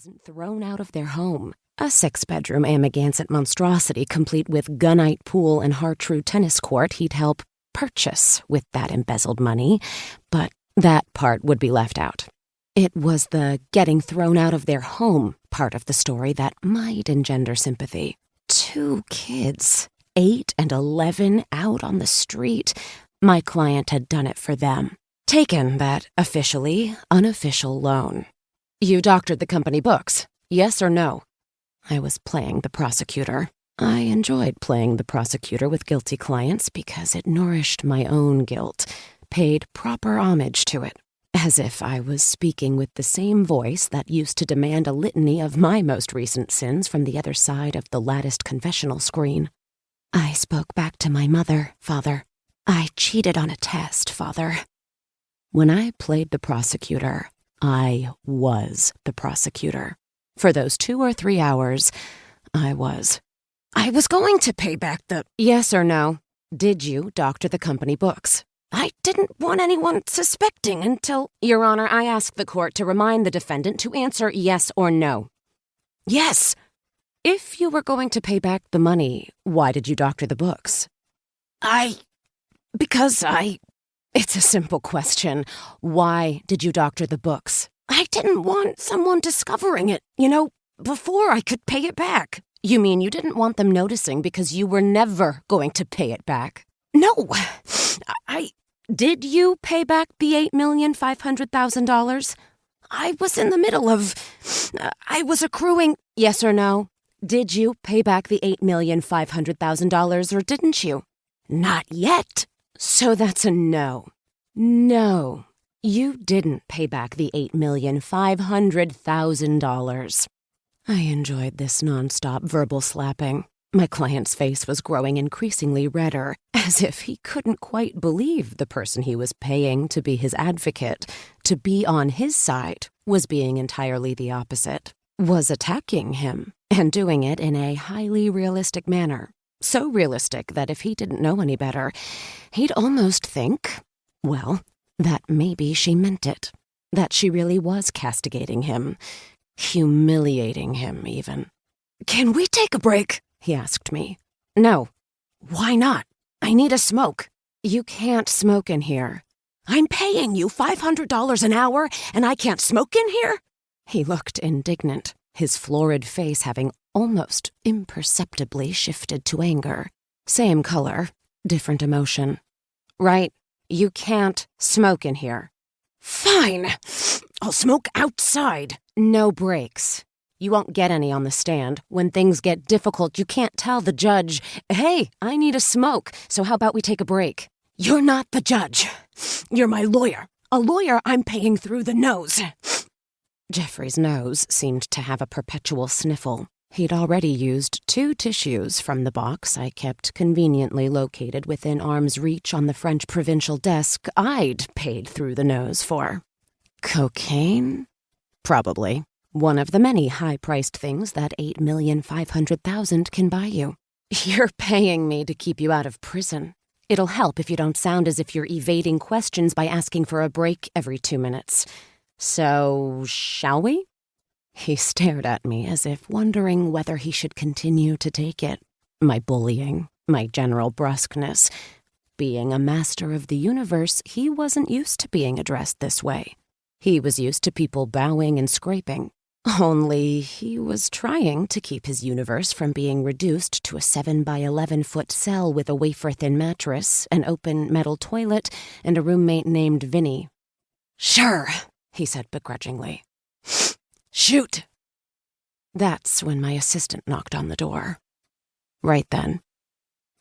wasn't thrown out of their home. A 6-bedroom Amagansett monstrosity complete with gunite pool and Hartrue tennis court he'd help purchase with that embezzled money, but that part would be left out. It was the getting thrown out of their home part of the story that might engender sympathy. 2 kids, 8 and 11, out on the street. My client had done it for them. Taken that officially unofficial loan. You doctored the company books, yes or no? I was playing the prosecutor. I enjoyed playing the prosecutor with guilty clients because it nourished my own guilt, paid proper homage to it, as if I was speaking with the same voice that used to demand a litany of my most recent sins from the other side of the latticed confessional screen. I spoke back to my mother, Father. I cheated on a test, Father. When I played the prosecutor, I was the prosecutor. For those 2 or 3 hours, I was going to pay back the... Yes or no? Did you doctor the company books? I didn't want anyone suspecting until... Your Honor, I ask the court to remind the defendant to answer yes or no. Yes. If you were going to pay back the money, why did you doctor the books? It's a simple question. Why did you doctor the books? I didn't want someone discovering it, before I could pay it back. You mean you didn't want them noticing because you were never going to pay it back? No. Did you pay back the $8,500,000? I was in the middle of... I was accruing... Yes or no? Did you pay back the $8,500,000 or didn't you? Not yet. So that's a no. No, you didn't pay back the $8,500,000. I enjoyed this nonstop verbal slapping. My client's face was growing increasingly redder, as if he couldn't quite believe the person he was paying to be his advocate, to be on his side, was being entirely the opposite, was attacking him, and doing it in a highly realistic manner. So realistic that if he didn't know any better, he'd almost think, well, that maybe she meant it, that she really was castigating him, humiliating him even. Can we take a break? He asked me. No. Why not? I need a smoke. You can't smoke in here. I'm paying you $500 an hour and I can't smoke in here? He looked indignant, his florid face having almost imperceptibly shifted to anger. Same color, different emotion. Right, you can't smoke in here. Fine, I'll smoke outside. No breaks. You won't get any on the stand. When things get difficult, you can't tell the judge, hey, I need a smoke, so how about we take a break? You're not the judge. You're my lawyer. A lawyer I'm paying through the nose. Jeffrey's nose seemed to have a perpetual sniffle. He'd already used 2 tissues from the box I kept conveniently located within arm's reach on the French provincial desk I'd paid through the nose for. Cocaine? Probably. One of the many high-priced things that $8,500,000 can buy you. You're paying me to keep you out of prison. It'll help if you don't sound as if you're evading questions by asking for a break every 2 minutes. So, shall we? He stared at me as if wondering whether he should continue to take it. My bullying, my general brusqueness. Being a master of the universe, he wasn't used to being addressed this way. He was used to people bowing and scraping. Only he was trying to keep his universe from being reduced to a 7 by 11-foot cell with a wafer-thin mattress, an open metal toilet, and a roommate named Vinny. Sure, he said begrudgingly. Shoot! That's when my assistant knocked on the door. Right then.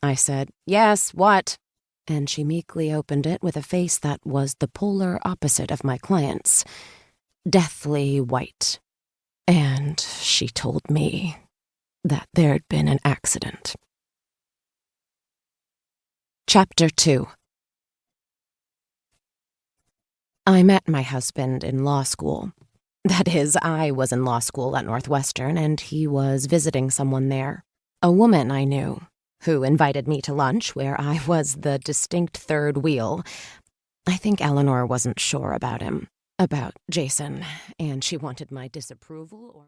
I said, yes, what? And she meekly opened it with a face that was the polar opposite of my client's. Deathly white. And she told me that there'd been an accident. Chapter 2. I met my husband in law school. That is, I was in law school at Northwestern, and he was visiting someone there. A woman I knew, who invited me to lunch where I was the distinct third wheel. I think Eleanor wasn't sure about him. About Jason, and she wanted my disapproval or...